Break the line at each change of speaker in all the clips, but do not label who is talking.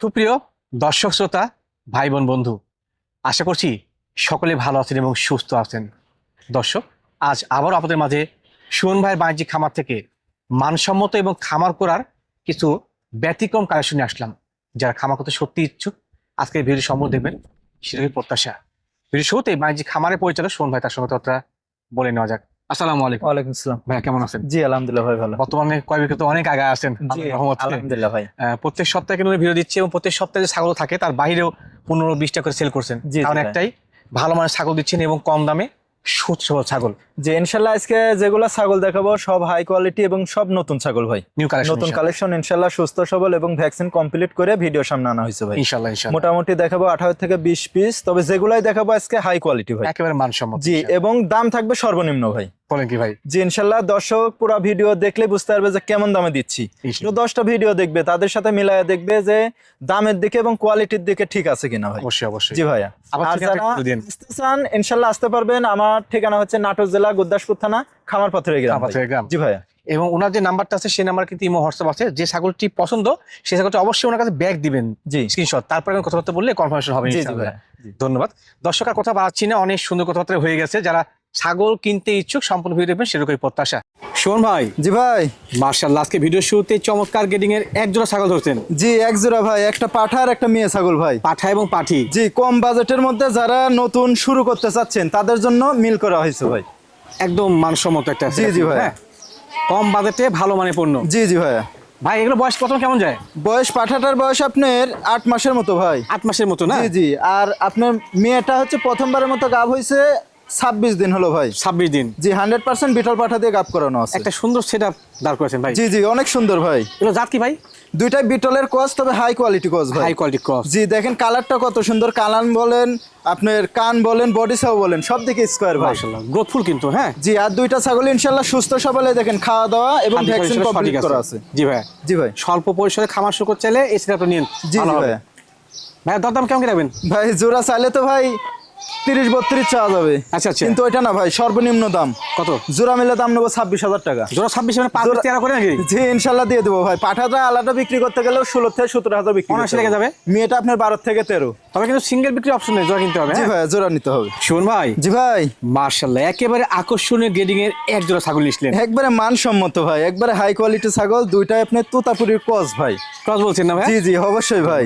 সুপ্রিয় দর্শক শ্রোতা ভাই বোন বন্ধু, আশা করছি সকলে ভালো আছেন এবং সুস্থ আছেন। দর্শক, আজ আবারও আপনাদের মাঝে সুমন ভাইয়ের বাণিজ্যিক খামার থেকে মানসম্মত এবং খামার করার কিছু ব্যতিক্রম কালেকশন নিয়ে আসলাম। যারা খামার করতে সত্যি ইচ্ছুক আজকের ভিডিও সম্পূর্ণ দেখবেন, সেটাই প্রত্যাশা। ভিডিও শুরুতে বাণিজ্যিক খামারের পরিচালক সুমন ভাই তার সঙ্গে কথা বলে নেওয়া যাক। আসসালামু আলাইকুম।
ওয়ালাইকুম আসসালাম।
ভাই কেমন আছেন?
জি আলহামদুলিল্লাহ ভাই ভালো।
বর্তমানে কয় বিক্রি তো অনেক আগে আছেন
আলহামদুলিল্লাহ ভাই।
প্রত্যেক সপ্তাহে কিন্তু ভিডিও দিচ্ছে এবং প্রত্যেক সপ্তাহে যে ছাগল থাকে তার বাইরেও 15-20টা করে সেল করছেন। কারণ একটাই, ভালো মানের ছাগল দিচ্ছেন এবং কম দামে সুস্থ ছাগল।
যে ইনশাআল্লাহ আজকে যেগুলো ছাগল দেখাবো সব হাই কোয়ালিটি এবং সব নতুন ছাগল ভাই। নতুন কালেকশন ইনশাআল্লাহ, সুস্থ সবল এবং ভ্যাকসিন কমপ্লিট করে ভিডিও সামনে আনা হয়েছে ভাই।
ইনশাআল্লাহ
মোটামুটি দেখাবো 18 থেকে 20 পিস, তবে যেগুলাই দেখাবো আজকে হাই কোয়ালিটি ভাই,
একেবারে মানসম্মত।
জি, এবং দাম থাকবে সর্বনিম্ন ভাই।
বলেন কি ভাই?
জি ইনশাআল্লাহ, দর্শক পুরো ভিডিও দেখলে বুঝতে পারবে যে কেমন দামে দিচ্ছি। তো 10টা ভিডিও দেখবে, তাদের সাথে মিলায় দেখবে যে দামের দিকে এবং কোয়ালিটির দিকে ঠিক আছে কিনা ভাই।
অবশ্যই অবশ্যই।
জি ভাইয়া। আর যারা আসতে চান ইনশাআল্লাহ আসতে পারবেন। আমার ঠিকানা হচ্ছে নাটোর জেলা গুরদাসপুর থানা, খামার পাথরের গ্রাম। জি ভাইয়া।
এবং ওনার যে নাম্বারটা আছে সেই নাম্বার কিন্তু ইমো হোয়াটসঅ্যাপ আছে। যে ছাগলটি পছন্দ সেই ছাগলটি অবশ্যই ওনার কাছে ব্যাগ দিবেন, জি স্ক্রিনশট, তারপরে কথাবার্তা বললে কনফার্মেশন হবে ইনশাআল্লাহ। ধন্যবাদ। দর্শক আর কথা বাড়াচ্ছি না, অনেক সুন্দর কথাবার্তা হয়ে গেছে। যারা ছাগল কিনতে ইচ্ছুক সম্পূর্ণ ভিডিও দেখবেন, সেরকমই প্রত্যাশা। সুমন ভাই।
জি ভাই।
মাশাআল্লাহ, আজকে ভিডিও শুরুতে চমৎকার গেডিং এর এক জোড়া ছাগল ধরছেন।
জি এক জোড়া ভাই, একটা পাঠা আর একটা মেয়ে ছাগল ভাই।
পাঠা এবং পাঠি।
জি, কম বাজেটের মধ্যে যারা নতুন শুরু করতে চাচ্ছেন তাদের জন্য মিল করা হয়েছে ভাই।
একদম মানসম্মত একটা।
জি জি ভাই,
কম বাজেটে ভালো মানের পণ্য।
জি জি ভাইয়া।
ভাই এগুলো বয়স কত কেমন যায়?
বয়স পাঠাটার বয়স আপনার 8 মাসের মতো ভাই।
8 মাসের মতো না?
জি জি। আর আপনার মেয়েটা হচ্ছে প্রথমবারের মতো গাব হয়েছে 26 দিন হলো ভাই।
26 দিন।
জি, 100% বিটল পাঠা দিয়ে গাব করানো আছে।
একটা সুন্দর সেটআপ দাঁড় করেছেন ভাই।
জি জি, অনেক সুন্দর ভাই।
এগুলো জাত কি ভাই?
দুইটাই বিটলের ক্রস, তবে হাই কোয়ালিটি ক্রস ভাই।
High quality cross.
জি দেখেন কালারটা কত সুন্দর, কালান বলেন আপনার কান বলেন বডি সাও বলেন সব দিকে স্কয়ার ভাই।
মাশাআল্লাহ, গ্রোথফুল কিন্তু। হ্যাঁ
জি, আর দুইটা ছাগল ইনশাআল্লাহ সুস্থ সবলে, দেখেন খাওয়া দাওয়া এবং ভ্যাকসিন কমপ্লিট করা আছে।
জি ভাই।
জি ভাই।
স্বল্প পরিসরে খামার শুরু করতে চাইলে এই সেটআপটা নিন।
জি জি ভাই।
ভাই দরদাম কেমন কি রাখবেন?
ভাই জোড়া চাইলে তো ভাই 30-32 চাওয়া যাবে।
আচ্ছা আচ্ছা।
কিন্তু ওইটা না ভাই, সর্বনিম্ন দাম
কত?
জোড়া মিলে দাম নেবো 26,000 টাকা।
জোড়া 26 মানে 5 13 করে নাকি?
জি ইনশাআল্লাহ দিয়ে দেবো ভাই। পাঠাটা আলাদা বিক্রি করতে গেলেও 16 থেকে 17,000 বিক্রি
অনায়াসে লেগে যাবে।
মেয়েটা আপনার 12 থেকে 13।
তবে কিন্তু সিঙ্গেল বিক্রি অপশন নেই, জোড়া কিনতে হবে।
জি ভাই, জোড়া নিতে হবে।
শুন ভাই।
জি ভাই।
মাশাআল্লাহ, একেবারে আকর্ষণীয় গ্রেডিং এর এক জোড়া ছাগল নিলেন।
একবারে মানসম্মত ভাই, একবারে হাই কোয়ালিটি ছাগল। দুইটাই আপনার তোতাপুরির ক্রস ভাই।
ক্রস বলছেন না ভাই?
জি জি অবশ্যই ভাই।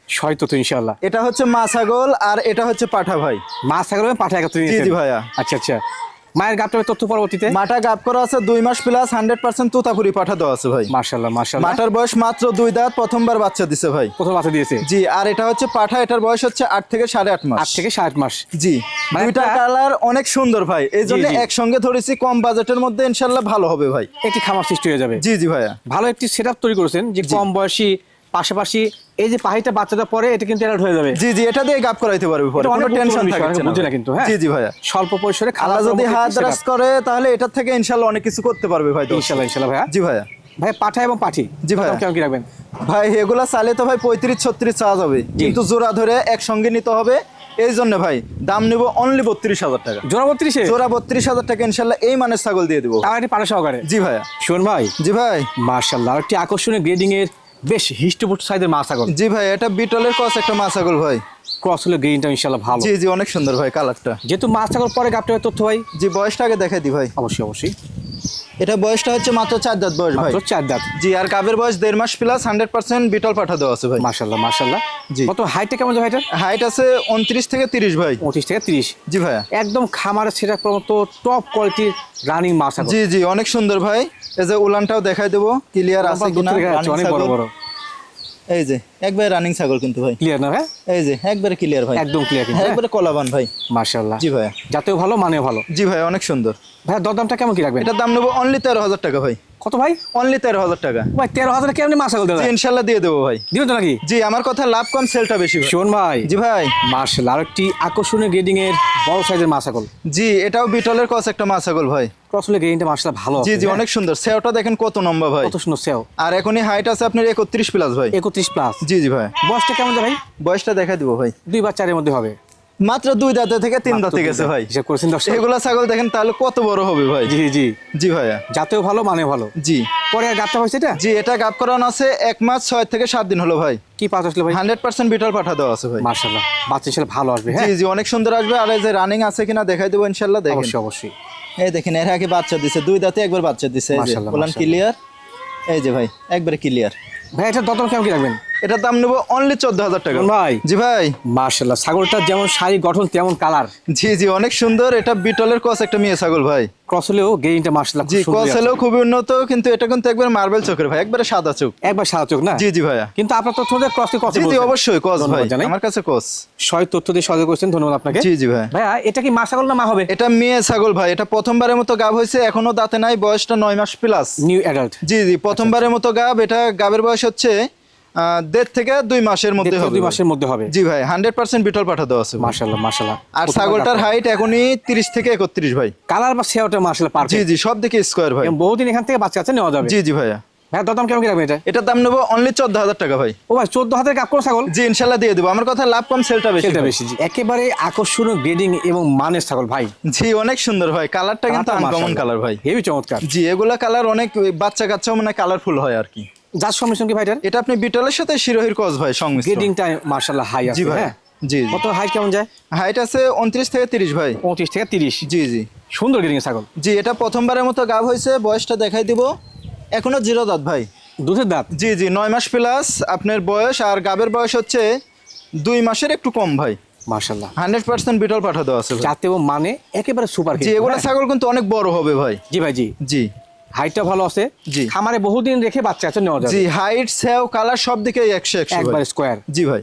হয়তো তো ইনশাআল্লাহ।
এটা হচ্ছে মা ছাগল আর এটা হচ্ছে পাঠা ভাই।
মা ছাগল এবং পাঠা একত্রে নিয়েছেন?
জি জি ভাইয়া।
আচ্ছা আচ্ছা। মায়ের গাবটার তথ্য পরবর্তীতে।
মাটা গাব করা আছে 2 মাস প্লাস, 100% তোতাপুরি পাঠা দেওয়া আছে ভাই।
মাশাআল্লাহ মাশাআল্লাহ।
মাটার বয়স মাত্র 2 দাঁত, প্রথমবার বাচ্চা দিছে ভাই।
প্রথম বাচ্চা দিয়েছে?
জি। আর এটা হচ্ছে পাঠা, এটার বয়স হচ্ছে 8 থেকে 8.5 মাস।
8 থেকে 8.5 মাস।
জি। দুইটা কালার অনেক সুন্দর ভাই, এই জন্য একসঙ্গে ধরেছি। কম বাজেটের মধ্যে ইনশাআল্লাহ ভালো হবে ভাই।
একটি খামার সৃষ্টি হয়ে যাবে।
জি জি ভাইয়া।
ভালো একটি সেটআপ তৈরি করেছেন যে কম বয়সী, পাশাপাশি এই যে পাহিটা বাচ্চাটা পরে এটা কিন্তু অ্যাডাল্ট হয়ে যাবে।
জি জি, এটা দিয়ে গাব করাইতে পারবে পরে, কোনো টেনশন থাকছে না।
বুঝে না কিন্তু। হ্যাঁ
জি জি ভাইয়া।
স্বল্প পরিসরে
আল্লাহ যদি হাত রাস করে তাহলে এটার থেকে ইনশাআল্লাহ অনেক কিছু করতে পারবে ভাই।
ইনশাআল্লাহ ইনশাআল্লাহ ভাইয়া।
জি ভাইয়া।
ভাই পাঠা এবং পাঠি।
জি ভাইয়া।
কেমন কি রাখবেন
ভাই? এগুলা চাইলে তো ভাই 35-36 চাওয়া যাবে, কিন্তু জোড়া ধরে একসঙ্গে নিতে হবে। এই জন্য ভাই দাম নিব অনলি 32,000 টাকা।
জোড়া 32?
জোড়া 32,000 টাকা ইনশাআল্লাহ এই মানের ছাগল দিয়ে দেবো।
তার একটি পাঠা সহকারে?
জি ভাইয়া।
শুন ভাই।
জি ভাই।
মাশাআল্লাহ, একটি আকর্ষণীয় গ্রেডিং এর বেশ হিষ্টপুষ্ট সাইজের মা ছাগল।
জি ভাই, এটা বিটলের ক্রস একটা মা ছাগল ভাই।
ক্রস হলে গ্রেডিংটা ইনশাআল্লাহ ভালো।
জি জি, অনেক সুন্দর ভাই কালারটা।
যেহেতু মা ছাগল পরে গাবটার তথ্য ভাই।
জি, বয়সটা আগে দেখাই দি ভাই।
অবশ্যই অবশ্যই।
এটা বয়সটা হচ্ছে মাত্র 4 দাঁত বয়স ভাই।
মাত্র 4 দাঁত।
জি। আর গাবের বয়স 1.5 মাস প্লাস, 100% বিটল পাঠা দেওয়া আছে ভাই।
মাশাআল্লাহ মাশাআল্লাহ।
জি।
কত হাইটটা কেমন যাবে?
হাইট আছে 29 থেকে 30 ভাই।
29 থেকে 30।
জি ভাইয়া।
একদম খামারের সেটা মতো টপ কোয়ালিটির রানিং মাছ ছাগল।
জি জি, অনেক সুন্দর ভাই। এই যে উলানটাও দেখাই দেবো ক্লিয়ার আছে কিনা।
অনেক বড় বড়।
এই যে একবারে রানিং ছাগল কিন্তু ভাই।
ক্লিয়ার না ভাই?
এই যে একবারে ক্লিয়ার ভাই,
একদম ক্লিয়ার কিন্তু।
একবারে কলাবান ভাই।
মাশাআল্লাহ।
জি ভাইয়া।
যাতেও ভালো মানেও ভালো।
জি ভাই, অনেক সুন্দর।
ভাই দরদামটা কেমন কি রাখবেন?
এটার দাম নেবো অনলি 13,000 টাকা ভাই।
কত ভাই?
অনলি 13,000 টাকা।
ভাই 13,000 কেমনে মাছ ছাগল দেবে?
জি ইনশাআল্লাহ দিয়ে দেবো ভাই।
দিবেন তো নাকি?
জি, আমার কথা লাভ কম সেলটা বেশি ভাই।
শোন ভাই।
জি ভাই।
মাশাআল্লাহ, আরেকটি আকর্ষণীয় গ্রেডিং এর বড় সাইজের মাছ ছাগল।
জি, এটাও বিটলের ক্রস একটা মাছ ছাগল ভাই।
ক্রস হলে গ্রেডিংটা মাশাআল্লাহ ভালো আছে।
জি জি, অনেক সুন্দর। সেওটা দেখেন কত লম্বা ভাই,
কত সুন্দর সেও।
আর এখনই হাইট আছে আপনার 31 প্লাস ভাই।
31 প্লাস।
জি জি ভাই।
বয়সটা কেমন যাবে ভাই?
বয়সটা দেখা দিব ভাই।
2 বা 4 এর মধ্যে হবে।
মাত্র 2 দাঁতে থেকে 3 দাঁতে গেছে ভাই।
হিসাব করেছেন দর্শক?
এগুলা ছাগল দেখেন তাহলে কত বড় হবে ভাই।
জি জি
জি ভাইয়া।
জাতেও ভালো মানেও ভালো।
জি
পরে আর গাবটা হয়েছে এটা?
জি এটা গাব করানো আছে 1 মাস 6 থেকে 7 দিন হলো ভাই।
কি পাঁচ আসলে ভাই?
100% বিটল পাঠা দেওয়া আছে ভাই।
মাশাআল্লাহ, বাচ্চা ছেলে ভালো আসবে।
জি
হ্যাঁ
জি অনেক সুন্দর আসবে। আর এই যে রানিং আছে কিনা দেখাই দেবো ইনশাআল্লাহ। দেখেন
অবশ্যই অবশ্যই।
এই দেখেন এর আগে বাচ্চা দিছে 2 দাঁতে একবার বাচ্চা দিছে। এই যে
মাশাআল্লাহ,
বলেন
মাশাআল্লাহ।
ক্লিয়ার। এই যে ভাই একবারে ক্লিয়ার।
ভাই এটা দতম কেমন কি রাখবেন?
এটার দাম নেবো অনলি 14,000 টাকা
ভাই।
জি ভাই।
মাশাআল্লাহ, ছাগলটা যেমন শারীরিক গঠন তেমন কালার।
জি জি অনেক সুন্দর। এটা বিটলের ক্রস একটা মেয়ে ছাগল ভাই।
ক্রস হলেও গেইনটা মাশাআল্লাহ
জি ক্রস হলেও খুবই উন্নত, কিন্তু এটা কিন্তু একবার মার্বেল চোখের ভাই, একবারে সাদা চোখ।
একবার সাদা চোখ না?
জি জি ভাইয়া।
কিন্তু আপনার তথ্য দিয়ে ক্রসকে কত
জি জি
বলছেন?
অবশ্যই ক্রস ভাই,
ধন্যবাদ জানাই।
আমার কাছে ক্রস।
সয় তথ্য দিয়ে সহযোগ করেছেন, ধন্যবাদ আপনাকে।
জি জি ভাই।
ভাইয়া এটা কি মা ছাগল না মা হবে?
এটা মেয়ে ছাগল ভাই। এটা প্রথমবারের মতো গাব হয়েছে, এখনো দাঁতে নাই, বয়সটা 9 মাস প্লাস।
New adult.
জি জি প্রথমবারের মতো গাব। এটা গাবের বয়স হচ্ছে 1.5 থেকে 2 মাসের মধ্যে হবে।
2 মাসের মধ্যে হবে।
জি ভাই 100% বিটল পাঠা দেওয়া আছে।
মাশাআল্লাহ মাশাআল্লাহ।
আর ছাগলটার হাইট এখনই 30 থেকে 31 ভাই।
কালার বা সেওটা মাশাআল্লাহ
জি
পারফেক্ট।
জি সব দিকে স্কয়ার ভাই।
বহুদিন এখান থেকে বাচ্চা কাচ্চা নেওয়া যাবে।
জি জি ভাইয়া।
ভাইয়া দতম কেমন কি রাখবেন এটা?
এটার দাম নেবো অনলি 14,000 টাকা ভাই।
ও ভাই 14 হাতের কাপ কোন ছাগল?
জি ইনশাল্লাহ দিয়ে দেবো। আমার কথা লাভ কম সেলটা বেশি।
সেটা বেশি। জি একেবারে আকর্ষণীয় গ্রেডিং এবং মানের ছাগল ভাই।
জি অনেক সুন্দর ভাই। কালারটা কিন্তু আনকমন কালার ভাই।
হেভি চমৎকার।
জি এগুলা কালার অনেক বাচ্চা কাচ্চাও মানে কালারফুল হয় আর কি।
যার সংমিশ্রণ কি ভাইটার?
এটা আপনি বিটলের সাথে শিরোহির ক্রস ভাই সংমিশ্রণ।
গ্রেডিংটা মাশাআল্লাহ হাই আছে।
জি ভাই।
হ্যাঁ
জি জি।
কত হাইট কেমন যায়?
হাইট আছে 29 থেকে 30 ভাই।
25 থেকে 30।
জি জি
সুন্দর গ্রেডিং ছাগল।
জি এটা প্রথমবারের মতো গাব হয়েছে। বয়সটা দেখাই দিব। এখনো 0 দাঁত ভাই।
দুধের দাঁত?
জি জি 9 মাস প্লাস আপনার বয়স। আর গাবের বয়স হচ্ছে 2 মাসের একটু কম ভাই।
মাশাআল্লাহ
100% বিটল পাঠা দেওয়া আছে ভাই।
জাতে ও মানে একেবারে সুপার হিট।
জি এগুলা ছাগল কিন্তু অনেক বড় হবে ভাই।
জি ভাই জি।
জি
হাইটটা ভালো আছে।
জি।
খামারে বহুদিন রেখে বাচ্চা কাচ্চা নেওয়া যাবে।
জি হাইট সেও কালার সব দিকে 100
একবার স্কয়ার।
জি ভাই।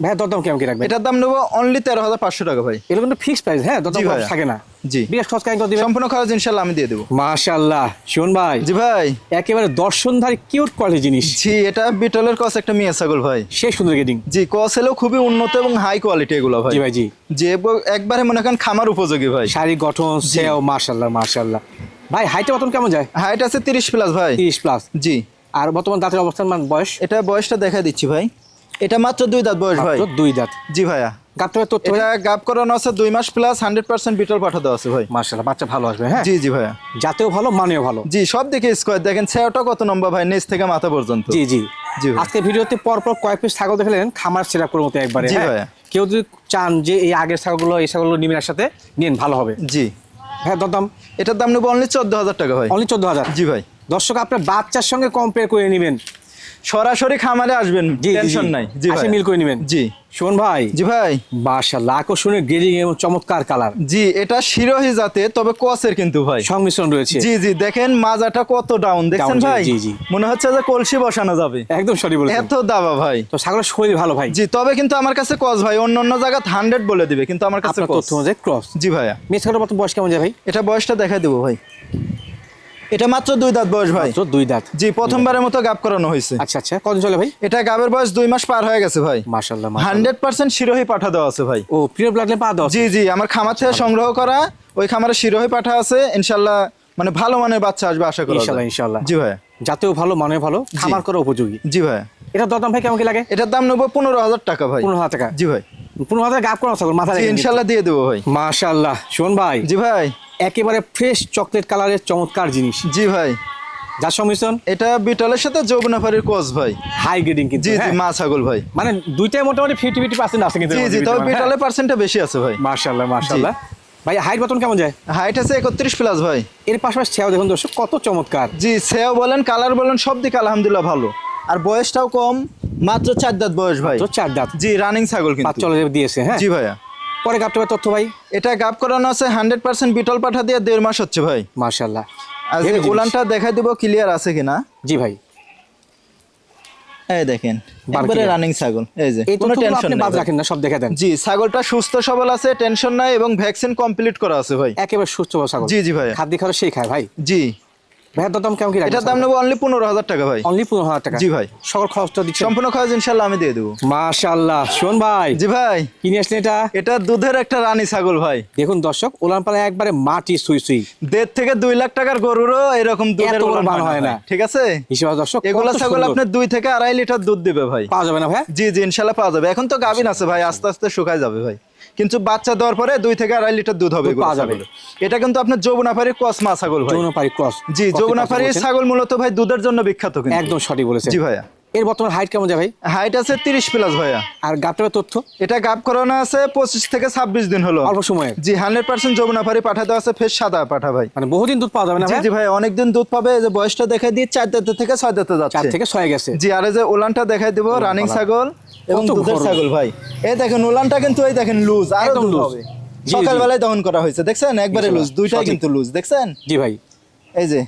ভাইয়া দরদাম কেমন কি রাখবেন?
এটার দাম নেবো অনলি 13,500 টাকা ভাই।
এটা কিন্তু ফিক্সড প্রাইস। হ্যাঁ দরদাম
জি ভাইয়া।
থাকে না।
জি
বিকাশ খরচ কাই করে দিবেন?
সম্পূর্ণ খরচ ইনশাল্লাহ আমি দিয়ে দেবো।
মাশাআল্লাহ শোন ভাই।
জি ভাই।
একেবারে দর্শনধারী কিউট কোয়ালিটি জিনিস।
জি এটা বিটলের ক্রস একটা মেয়ে ছাগল ভাই।
সেই সুন্দর গ্রেডিং।
জি ক্রস হলেও খুবই উন্নত এবং হাই কোয়ালিটি এগুলো ভাই।
জি ভাই জি।
যে একবারে মনে করেন খামার উপযোগী ভাই।
শারীরিক গঠন সেও মাশাআল্লাহ মাশাআল্লাহ। ভাই হাইটে বর্তমান কেমন যায়?
হাইট আছে 30 প্লাস ভাই।
30 প্লাস।
জি
আর বর্তমান দাঁতের অবস্থান মান বয়স?
এটা বয়সটা দেখা দিচ্ছি ভাই। এটা মাত্র 2 দাঁত বয়স ভাই।
মাত্র 2 দাঁত।
জি ভাইয়া।
গাবটা তথ্য
এটা গাব করানো আছে 2 মাস প্লাস 100% বিটল পাঠা দেওয়া আছে ভাই।
মাশাআল্লাহ বাচ্চা ভালো আসবে। হ্যাঁ
জি জি ভাইয়া।
জাতেও ভালো মানেও ভালো।
জি সব দিকে স্কয়ার। দেখেন ছেওটা কত লম্বা ভাই, নিচ থেকে মাথা পর্যন্ত।
জি জি
জি ভাই।
আজকে ভিডিওতে পরপর কয়েক পিস ছাগল দেখলেন খামার সেরা করার মতো একবারে।
জি
হ্যাঁ?
ভাইয়া।
কেউ যদি চান যে এই আগের ছাগলগুলো এই ছাগলগুলো নিমের সাথে নিন ভালো হবে।
জি
হ্যাঁ দরদাম
এটার দাম নেবো অনলি 14,000 টাকা ভাই।
অনলি 14,000।
জি ভাই।
দর্শক আপনার বাচ্চার সঙ্গে কম্পেয়ার করে নেবেন।
সরাসরি খামারে আসবেন,
জি
টেনশন নাই। জি
আসে
ভাই।
মিল করে নেবেন।
জি
শোন ভাই।
জি ভাই।
মাশাআল্লাহ আকর্ষণীয় গ্রেডিং এবং চমৎকার কালার।
জি এটা শিরোহি জাতে, তবে ক্রসের কিন্তু ভাই
সংমিশ্রণ রয়েছে।
জি জি দেখেন মাজাটা কত ডাউন দেখছেন
Down, জি,
ভাই।
জি, জি।
মনে হচ্ছে যে কলসি বসানো যাবে।
একদম সঠিক বলেছেন।
এত দাবা ভাই।
তো ছাগলের শরীর ভালো ভাই।
জি তবে কিন্তু আমার কাছে ক্রস ভাই। অন্য অন্য জায়গা 100 বলে দিবে, কিন্তু আমার কাছে
আপনার
ক্রস।
তথ্য অনুযায়ী ক্রস।
জি ভাইয়া।
মেয়ে ছাগলের বর্তমান বয়স কেমন যায় ভাই?
এটা বয়সটা দেখা দেবো ভাই। এটা মাত্র 2 দাঁত বয়স ভাই।
মাত্র 2 দাঁত।
জি প্রথমবারের মতো গাব করানো হয়েছে।
আচ্ছা আচ্ছা কত চলে ভাই?
এটা গাবের বয়স 2 মাস পার হয়ে গেছে ভাই।
মাশাআল্লাহ
100% শিরোহি পাঠা দেওয়া আছে ভাই।
ও পিওর ব্লাড লাইন পা দাও।
জি জি আমার খামার থেকে সংগ্রহ করা ওই খামারে শিরোহি পাঠা আছে। ইনশাল্লাহ মানে ভালো মানের বাচ্চা আসবে আশা করি।
ইনশাআল্লাহ ইনশাআল্লাহ।
জি ভাইয়া।
জাতেও ভালো মানেও ভালো খামার করা উপযোগী।
জি ভাইয়া।
এটা দরদাম ভাই কেমন কি লাগে?
এটার দাম নেবো 15,000 টাকা ভাই।
15,000 টাকা।
জি ভাই।
15,000 গাব করা ছাগল মাথা
জি
রেখে
ইনশাল্লাহ দিয়ে দেবো ভাই।
মাশাআল্লাহ শোন ভাই।
জি ভাই।
একেবারে ফ্রেশ চকলেট কালারের চমৎকার জিনিস।
জি ভাই।
যার সংমিশ্রণ
এটা বিটলের সাথে যৌবনাফারির ক্রস ভাই।
হাই গ্রেডিং কিন্তু।
জি জি
হ্যাঁ?
মা ছাগল ভাই।
মানে দুইটাই মোটামুটি 50% আছে কিন্তু।
জি জি তবে বিটলের পার্সেন্টটা বেশি আছে ভাই।
মাশাআল্লাহ মাশাআল্লাহ। ভাই হাইট বর্তমান কেমন যায়?
হাইট আছে 31 প্লাস ভাই।
এর পাশাপাশি ছেও দেখুন দর্শক কত চমৎকার।
জি সেও বলেন কালার বলেন সব দিকে আলহামদুলিল্লাহ ভালো। আর বয়সটাও কম, মাত্র 4 দাঁত বয়স ভাই।
তো 4 দাঁত।
জি রানিং ছাগল
পাঁচ
কিন্তু।
চলে দিয়েছে। হ্যাঁ
জি ভাইয়া।
পরে গাবটা তথ্য ভাই।
এটা গাব করানো আছে 100% বিটল পাঠা দিয়ে 1.5 মাস হচ্ছে ভাই।
মাশাআল্লাহ।
আর
হেভি জিনিস।
উলানটা দেখাই দিব ক্লিয়ার আছে কিনা।
জি ভাই।
এই দেখেন
বার
একবারে
clear।
রানিং ছাগল। এই যে
এই
কোনো
তথ্যগুলো
টেনশন
আপনি
নেই
বাদ
ভাই।
রাখেন না, সব দেখে দেন।
জি ছাগলটা সুস্থ সবল আছে, টেনশন নাই এবং ভ্যাকসিন কমপ্লিট করা আছে ভাই।
একেবারে সুস্থ ছাগল।
জি জি ভাই।
খাদ্য খাওয়া সেই খায় ভাই।
জি
ভাইয়ের দাম কেমন কি রাখবেন?
এটার দাম নেবো অনলি 15,000 টাকা ভাই।
অনলি 15,000 টাকা।
জি ভাই।
সকল খরচটা দিচ্ছেন?
সম্পূর্ণ খরচ ইনশাল্লাহ আমি দিয়ে দেবো।
মাশাআল্লাহ শোন ভাই।
জি ভাই।
কিনে আসলেন এটা?
এটা দুধের একটা রানী ছাগল ভাই।
দেখুন দর্শক উলানপালা একবারে মাটি সুই সুই।
1.5 থেকে 2 লাখ টাকার গরুরও এরকম দুধের
এত বড়
উলান
বান হয় না।
ঠিক আছে।
হিসেবে দর্শক
এগুলা
কত
ছাগল
সুন্দর।
আপনার 2 থেকে 2.5 লিটার দুধ দিবে ভাই।
পাওয়া যাবে না ভাই?
জি জি ইনশাল্লাহ পাওয়া যাবে। এখন তো গাভিন আছে ভাই, আস্তে আস্তে শুকায় যাবে ভাই। কিন্তু বাচ্চা দেওয়ার পরে 2 থেকে 2.5 লিটার দুধ হবে
দুধ পাওয়া যাবে।
এটা কিন্তু আপনার যমুনাপাড়ি ক্রস মা ছাগল ভাই।
যমুনাপাড়ি ক্রস।
জি, যমুনাপাড়ি ছাগল মূলত ভাই দুধের জন্য বিখ্যাত কিন্তু।
একদম সঠিক বলেছেন।
জি ভাইয়া।
এর বর্তমান হাইট কেমন যায় ভাই?
হাইট আছে 30 প্লাস ভাইয়া।
আর গাবটার তথ্য?
এটা গাব করানো আছে 25 থেকে 26 দিন হলো।
অল্প সময়ে?
জি, 100% যমুনাপাড়ি পাঠা দেওয়া আছে, ফেস সাদা পাঠা ভাই।
মানে বহুদিন দুধ পাওয়া যাবে না
জি
ভাই?
জি ভাই, অনেকদিন দুধ পাবে। এই যে বয়সটা দেখাই দিই, 4 দাঁত থেকে 6 দাঁতে
4
যাচ্ছে।
থেকে 6 গেছে।
জি, আর এই যে উলানটা দেখাই দিব, রানিং ছাগল এবং
কত
দুধের
গরম।
ছাগল ভাই। এই দেখেন উলানটা কিন্তু এই দেখেন লুজ, আর
একদম
দুধ
loose।
হবে।
জি,
সকালবেলায় দহন করা হয়েছে, দেখছেন একবারে লুজ, দুইটাই
সঠিক।
কিন্তু লুজ, দেখছেন?
জি ভাই।
এই যে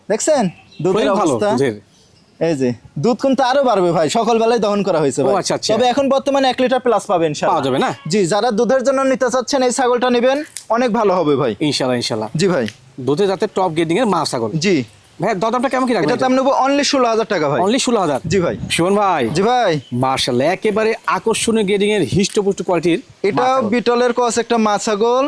দেখছেন দুধের
শরীর ভালো
অবস্থা।
দুধের।
এই যে দুধ কিন্তু আরো বাড়বে ভাই, সকালবেলায় দহন করা হয়েছে ভাই।
ও আচ্ছা, আচ্ছা।
তবে এখন বর্তমানে 1 লিটার প্লাস পাবেন ইনশাআল্লাহ।
পাওয়া যাবে না?
জি, যারা দুধের জন্য নিতে চাচ্ছেন এই ছাগলটা নেবেন, অনেক ভালো হবে ভাই।
ইনশাআল্লাহ ইনশাআল্লাহ।
জি ভাই।
দুধে যাতে টপ গ্রেডিং এর মা ছাগল।
জি,
ভাই দামটা কেমন কি রাখবেন?
এটা দাম নেবো অনলি 16,000 টাকা ভাই।
অনলি 16,000।
জি ভাই।
সুমন ভাই।
জি ভাই।
মাশাআল্লাহ, একেবারে আকর্ষণীয় গ্রেডিং এর হিষ্টপুষ্ট কোয়ালিটির।
এটা বিটলের কস একটা মা ছাগল,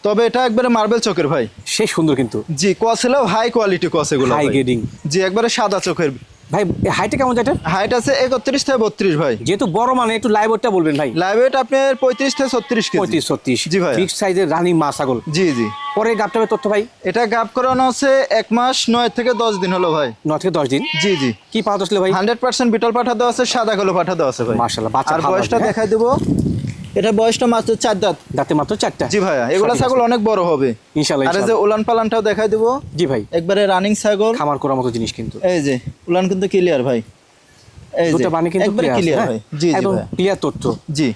তবে এটা একবারে মার্বেল চোখের ভাই।
সে সুন্দর কিন্তু।
জি, কস হলো হাই কোয়ালিটি কস এগুলো
হাই
ভাই।
গ্রেডিং।
জি, একবারে সাদা চোখের।
ভাই হাইটে কেমন যায় এটা?
হাইট আছে 31 থেকে 32 ভাই।
যেহেতু বড় মানে একটু লাইভ ওয়েটটা বলবেন ভাই।
লাইভ ওয়েট আপনার 35 থেকে 36 কেজি।
35-36।
জি ভাই।
বিগ সাইজের রানিং মা ছাগল।
জি জি।
পরে গাবটাবে তথ্য ভাই?
এটা গাব করানো আছে 1 মাস 9 থেকে 10 দিন হলো ভাই।
9 থেকে 10 দিন।
জি জি।
কি পাওয়া যাচ্ছিল ভাই?
100% বিটল পাঠা দেওয়া আছে, সাদা কালো পাঠা দেওয়া আছে ভাই।
মাশাআল্লাহ, বাচ্চা
আর
ভালো
বয়সটা
আছে, হ্যাঁ?
দেখাই দেবো। এটা বয়সটা মাত্র 4 দাঁত।
দাঁতে মাত্র 4টা।
জি ভাইয়া, এগুলা
সঠিক
ছাগল
আছে।
অনেক বড় হবে
ইনশাআল্লাহ
আর এই যে
ইনশাআল্লাহ।
উলান পালানটাও দেখাই দেবো।
জি ভাই।
একবারে রানিং ছাগল,
খামার করার মতো জিনিস কিন্তু।
এই যে উলান কিন্তু ক্লিয়ার ভাই। এই যে
দুটো বানি কিন্তু
একবারে ক্লিয়ার ভাই। জি জি
একদম
ভাই।
ক্লিয়ার তথ্য।
জি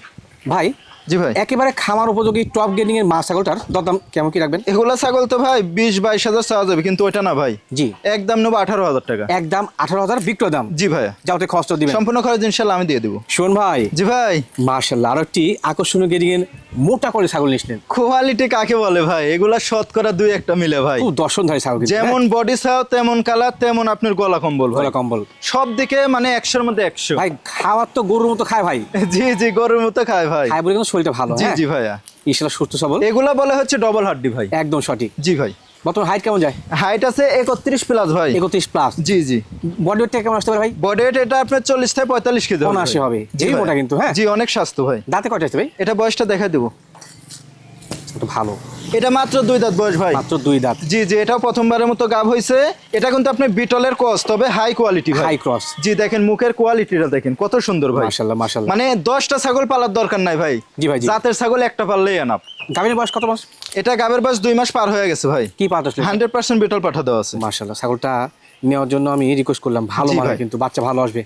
ভাই
জি ভাই।
একেবারে খামার উপযোগী টপ গ্রেডিং এর মা ছাগলটার দরদাম কেমন কি রাখবেন?
এগুলা ছাগল তো ভাই 20-22 হাজার চাওয়া যাবে, কিন্তু ওইটা না ভাই।
জি।
একদম নেবো 18,000 টাকা।
একদম 18,000 বিক্রয় দাম।
জি ভাইয়া।
যাওতে খরচ দিবেন।
সম্পূর্ণ খরচ ইনশাল্লাহ আমি দিয়ে দেবো।
শোন ভাই।
জি ভাই।
মাশাআল্লাহ, আরো একটি আকর্ষণীয় গ্রেডিং এর মোটা করে ছাগল নিয়েছিলেন।
কোয়ালিটি কাকে বলে ভাই? এগুলা শতকরা 2-1টা মিলে ভাই।
খুব দর্শনধারী ছাগল কিন্তু,
যেমন বডি ছাও, তেমন কালার, তেমন আপনার গলা কম্বল ভাই।
গলা কম্বল।
সব দিকে মানে 100-র মধ্যে 100
ভাই খাওয়ার তো গরুর মতো খায় ভাই।
জি জি, গরুর মতো খায় ভাই।
খায় বলে কিন্তু শরীরটা ভালো।
জি
হ্যাঁ
জি ভাইয়া।
ইনশাআল্লাহ সুস্থ সবল।
এগুলা বলে হচ্ছে ডবল হাড্ডি ভাই।
একদম সঠিক।
জি ভাই।
বর্তমান হাইট কেমন যায়?
হাইট আছে 31 প্লাস ভাই।
31 প্লাস।
জি জি।
বডি ওয়েটটা কেমন আসতে পারে ভাই?
বডি ওয়েট এটা আপনার 40 থেকে 45 কেজি হবে।
79 হবে।
জি
এই
ভাই।
মোটা কিন্তু, হ্যাঁ?
জি, অনেক স্বাস্থ্য ভাই।
দাঁতে কয়টা আছে ভাই?
এটা বয়সটা দেখাই দেবো।
তো ভালো।
এটা মাত্র 2 দাঁত বয়স ভাই।
মাত্র 2 দাঁত।
জি জি, এটাও প্রথমবারের মতো গাব হয়েছে। এটা কিন্তু আপনি বিটলের ক্রস, তবে হাই কোয়ালিটি ভাই।
High cross.
জি, দেখেন মুখের কোয়ালিটিটা দেখেন কত সুন্দর ভাই।
মাশাআল্লাহ মাশাআল্লাহ।
মানে 10টা ছাগল পালার দরকার নাই ভাই।
জি ভাই জি।
জাতের ছাগল একটা পাললেই এনাফ।
গাভীর বয়স কত মাস?
এটা গাবের বয়স 2 মাস পার হয়ে গেছে ভাই।
কি পাওয়া যাচ্ছিল?
100% বিটল পাঠা দেওয়া আছে।
মাশাআল্লাহ, ছাগলটা নেওয়ার জন্য আমি রিকোয়েস্ট করলাম। ভালো
জি
মানে
ভাই।
কিন্তু বাচ্চা ভালো আসবে।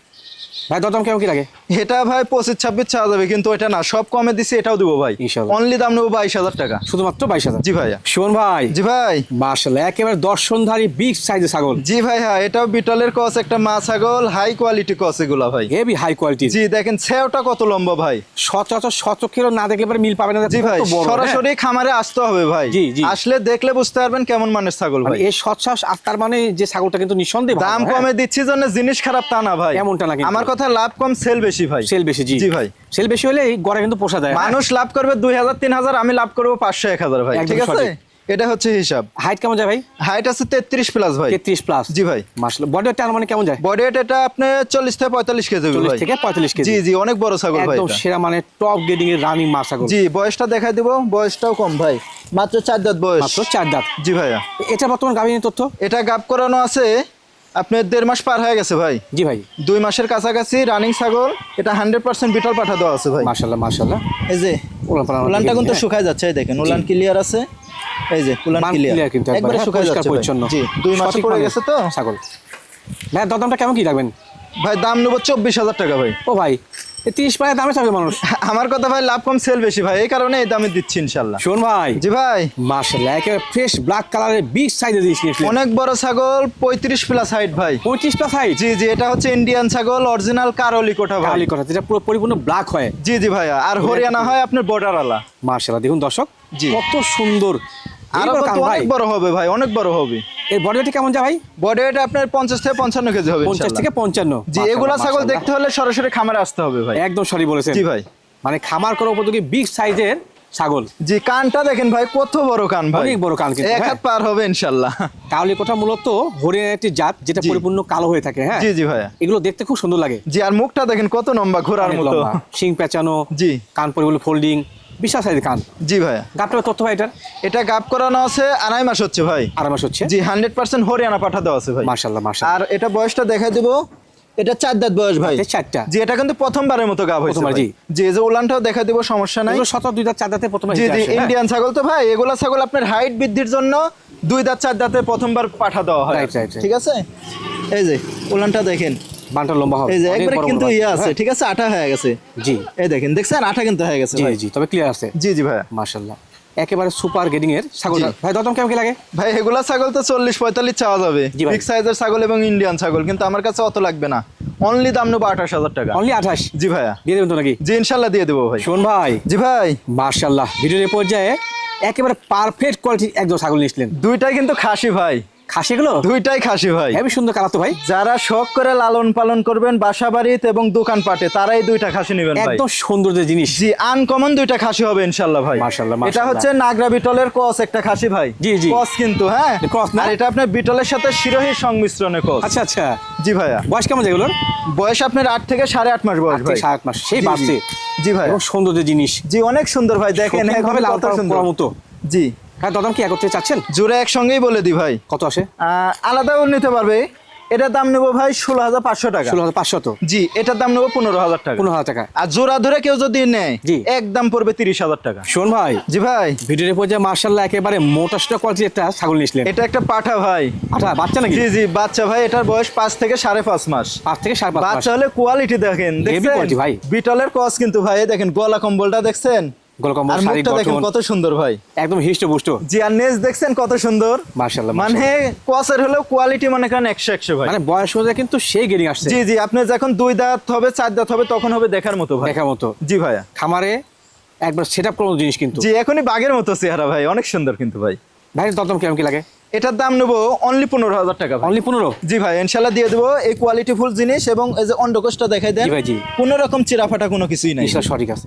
ভাই দরদাম কেমন কি লাগে?
এটা ভাই 25-26 চাওয়া যাবে, কিন্তু এটা না, সব কমে দিছি, এটাও দিব ভাই।
ইনশাআল্লাহ।
অনলি দাম নেবো 22,000 টাকা।
শুধুমাত্র 22,000।
জি ভাইয়া।
শোন ভাই।
জি ভাই।
মাশাআল্লাহ, একেবারে দর্শনধারী বিগ সাইজের ছাগল।
জি ভাই, হ্যাঁ, এটাও বিটলের কস একটা মা ছাগল, হাই কোয়ালিটি কস এগুলা ভাই।
Heavy high quality.
জি, দেখেন ছেওটা কত লম্বা ভাই।
সচরাচর সচক্ষেরও না দেখলে পরে মিল পাবে না।
জি ভাই,
কত বড়, হ্যাঁ?
সরাসরি খামারে আসতে হবে ভাই।
জি, জি।
আসলে দেখলে বুঝতে পারবেন কেমন মানের ছাগল
মানে
ভাই।
এই সৎসাহস আর তার মানে যে ছাগলটা কিন্তু নিঃসন্দেহে ভালো,
দাম
হ্যাঁ?
কমে দিচ্ছি জন্য জিনিস খারাপ তা না ভাই।
এমনটা না কিন্তু।
আমার কথা লাভ কম সেল বেশি ভাই।
সেল বেশি। জি
জি ভাই।
সেল বেশি হলে এই গড়ে কিন্তু পোষা যায়।
মানুষ লাভ করবে 2,000-3,000, আমি লাভ করবো 500-1,000 ভাই।
একদম
ঠিক আছে,
সঠিক।
এটা হচ্ছে হিসাব।
হাইট কেমন যায় ভাই?
হাইট আছে 33 প্লাস ভাই।
33 প্লাস।
জি ভাই।
মাশাআল্লাহ, বডি ওয়েট মানে কেমন যায়?
বডি ওয়েট এটা আপনি 40 থেকে 45 কেজি হবে
40
ভাই।
থেকে 45 কেজি।
জি জি, অনেক বড় ছাগল ভাই
একদম
এটা।
সেরা মানে টপ গ্রেডিং এর রানিং মা ছাগল।
জি, বয়সটা দেখাই দিব। বয়সটাও কম ভাই, মাত্র 4 দাঁত বয়স।
মাত্র 4 দাঁত।
জি ভাইয়া।
এটা বর্তমান গাভীর তথ্য?
এটা গাব করানো আছে আপনার 1.5 মাস পার হয়ে গেছে ভাই।
জি ভাই।
2 মাসের কাছাকাছি রানিং ছাগল। এটা 100% বিটল পাঠা দেওয়া আছে ভাই।
মাশাআল্লাহ মাশাআল্লাহ।
এই যে উলানটা কিন্তু শুকায় যাচ্ছে, এই দেখেন উলান ক্লিয়ার আছে। এই যে উলান
মান
ক্লিয়ার
clear কিন্তু
একবারে
হ্যাঁ,
শুকায়
পরিষ্কার
যাচ্ছে
পরিচ্ছন্ন।
জি, 2 মাস
সঠিক
পড়ে
মানের
গেছে তো
ছাগল। ভাই দরদামটা কেমন কি রাখবেন?
ভাই দাম নেবো 24,000 টাকা ভাই।
ও ভাই, 30 পায়ে দামে থাকবে মানুষ।
আমার কথা ভাই, লাভ কম সেল বেশি ভাই, এই কারণে এই দামে দিচ্ছি ইনশাল্লাহ।
শোন ভাই।
জি ভাই।
মাশাআল্লাহ, একেবারে ফ্রেশ ব্ল্যাক কালারের বিগ সাইজের জিনিস নিয়েছিলেন।
অনেক বড় ছাগল, 35 প্লাস হাইট ভাই।
25 প্লাস হাইট।
জি জি, এটা হচ্ছে ইন্ডিয়ান ছাগল, অরিজিনাল কারলি কোঠা ভাই।
কালি কথা, যেটা পুরো পরিপূর্ণ ব্ল্যাক হয়।
জি জি ভাইয়া, আর হরিয়ানা হয় আপনার বর্ডার আলা।
মাশাআল্লাহ, দেখুন দর্শক
জি।
কত সুন্দর।
আর
এইবার কান ভাই,
অনেক বড় হবে ভাই, অনেক বড় হবে।
এর বডি ওয়েট কেমন যায় ভাই?
বডি ওয়েট আপনার 50 থেকে 55 কেজি হবে
50
ইনশাআল্লাহ।
থেকে 55।
জি, এগুলা ছাগল দেখতে হলে সরাসরি খামারে আসতে হবে ভাই।
একদম সরি বলেছেন।
জি ভাই।
মানে খামার করা উপযোগী বিগ সাইজের ছাগল।
জি, কানটা দেখেন ভাই, কত বড় কান ভাই।
অনেক বড় কান কিন্তু,
এক
হ্যাঁ।
হাত পার হবে ইনশাআল্লাহ।
কাউলি কোঠা মূলত হরিয়ানার একটি জাত, যেটা
জি।
পরিপূর্ণ কালো হয়ে থাকে, হ্যাঁ।
জি জি ভাইয়া।
এগুলো দেখতে খুব সুন্দর লাগে।
জি, আর মুখটা দেখেন কত লম্বা, ঘোড়ার
অনেক
মতো।
লম্বা, শিং পেঁচানো,
জি।
কান পরিপূর্ণ ফোল্ডিং, বিশাল সাইজের কান।
জি ভাইয়া।
গাবটা তথ্য ভাই এটার?
এটা গাব করানো আছে 2.5 মাস হচ্ছে ভাই।
2.5 মাস হচ্ছে।
জি 100% হরিয়ানা পাঠা দেওয়া আছে ভাই।
মাশাআল্লাহ মাশাআল্লাহ।
আর এটা বয়সটা দেখাই দিব, এটা 4 দাঁত বয়স ভাই।
4টা।
জি এটা কিন্তু প্রথমবারের মতো গাব হয়েছে
প্রথমবার,
ভাই।
জি।
জি এই যে উলানটাও দেখাই দিব, সমস্যা নাই।
এগুলো 2 দাঁত 4 দাঁতে প্রথমবার
জি
হিটে
জি
আসে, হ্যাঁ?
ইন্ডিয়ান ছাগল তো ভাই, এগুলা ছাগল আপনার হাইট বৃদ্ধির জন্য 2 দাঁত 4 দাঁতে প্রথমবার পাঠা দেওয়া হয়।
Right, right, right.
ঠিক আছে, এই যে উলানটা দেখেন,
বানটা লম্বা হবে,
এই যে
অনেক
একবারে
বড়
কিন্তু
বড়
ইয়ে
বান,
আছে,
হ্যাঁ?
ঠিক আছে, আঠা হয়ে গেছে।
জি
এই দেখেন, দেখছেন আঠা কিন্তু হয়ে গেছে
জি
ভাই।
জি, তবে ক্লিয়ার আছে।
জি জি ভাইয়া।
মাশাআল্লাহ, একেবারে সুপার গ্রেডিং এর ছাগল।
জি।
ভাই দরদাম কেমন কি লাগে?
ভাই এগুলা ছাগল তো 40-45 চাওয়া যাবে,
জি ভাই।
বিগ সাইজের ছাগল এবং ইন্ডিয়ান ছাগল, কিন্তু আমার কাছে অত লাগবে না, অনলি দাম নেবো 28,000 টাকা।
অনলি 28?
জি ভাইয়া।
দিয়ে দেবেন তো নাকি?
জি ইনশাল্লাহ দিয়ে দেবো ভাই।
শোন ভাই,
জি ভাই,
মাশাআল্লাহ ভিডিওর এই পর্যায়ে একেবারে পারফেক্ট কোয়ালিটির একদম ছাগল নিয়েছিলেন।
দুইটাই কিন্তু খাসি ভাই,
খাসিগুলো
দুইটাই খাসি ভাই।
হেবি সুন্দর কালার তো ভাই।
যারা শখ করে লালন পালন করবেন বাসা বাড়িতে এবং দোকানপাটে, তারাই দুইটা খাসি নেবেন ভাই।
একদম সৌন্দর্যের জিনিস।
জি আনকমন দুইটা খাসি হবে ইনশাল্লাহ ভাই।
মাশাআল্লাহ,
এটা
মাশাআল্লাহ।
হচ্ছে নাগরা বিটলের ক্রস একটা খাসি ভাই।
জি, জি।
ক্রস কিন্তু, হ্যাঁ
ক্রস না?
আর এটা আপনার বিটলের সাথে শিরোহীর সংমিশ্রণে ক্রস।
আচ্ছা আচ্ছা।
জি ভাইয়া।
বয়স কেমন যেগুলোর?
বয়স আপনার 8 থেকে 8.5 মাস বয়স ভাই।
7 মাস, সেই
জি, জি।
বাড়ছে।
জি ভাই।
এবং সৌন্দর্যের জিনিস।
জি অনেক সুন্দর ভাই, দেখেন
ভাবে লাল
কত সুন্দর।
করার মতো।
জি
হ্যাঁ, দরদাম কি একত্রে চাচ্ছেন?
জোরে একসঙ্গেই বলে দি ভাই।
কত আসে?
আলাদাও নিতে পারবে। এটার দাম নেবো ভাই 16,500 টাকা।
16,500।
জি এটার দাম নেবো 15,000 টাকা।
15,000 টাকা।
আর জোড়া ধরে কেউ যদি নেয়,
জি।
একদম পড়বে 30,000 টাকা।
শোন ভাই,
জি ভাই।
ভিডিওর এই পর্যায়ে মাশাআল্লাহ একেবারে মোটা সোটা কোয়ালিটির একটা ছাগল নিয়েছিলেন।
এটা একটা পাঠা ভাই।
আচ্ছা, বাচ্চা নাকি?
জি জি বাচ্চা ভাই, এটার বয়স 5 থেকে 5.5 মাস।
5 থেকে 5.5 মাস।
বাচ্চা হলে কোয়ালিটি দেখেন,
Heavy
দেখছেন
quality ভাই।
বিটলের ক্রস কিন্তু ভাই, এই দেখেন গলা কম্বলটা দেখছেন,
গোলকম্বল,
আর
শাড়ি,
মুখটা দেখেন
গঠন
কত সুন্দর ভাই।
একদম হিষ্টপুষ্ট।
জি আর নেজ দেখছেন কত সুন্দর।
মাশাআল্লাহ,
মানে ক্রসের হলেও কোয়ালিটি মনে করেন 100 ভাই।
মানে বয়স অনুযায়ী কিন্তু সেই গেরিং আসছে।
জি জি আপনি যখন 2 দাঁত হবে 4 দাঁত হবে তখন হবে দেখার মতো ভাই।
দেখার মতো।
জি ভাইয়া।
খামারে একবার সেটআপ করার জিনিস কিন্তু।
জি এখনই বাঘের মতো চেহারা ভাই, অনেক সুন্দর কিন্তু ভাই।
ভাই দরদাম কেমন কি লাগে?
এটার দাম নেবো অনলি 15,000 টাকা ভাই।
অনলি 15?
জি ভাই ইনশাল্লাহ দিয়ে দেবো। এই কোয়ালিটি ফুল জিনিস এবং এই যে অন্ডকোষটা দেখাই দেন,
জি ভাই, জি।
কোনো রকম চিরাফাটা কোনো কিছুই নাই।
ইনশাআল্লাহ সঠিক আছে।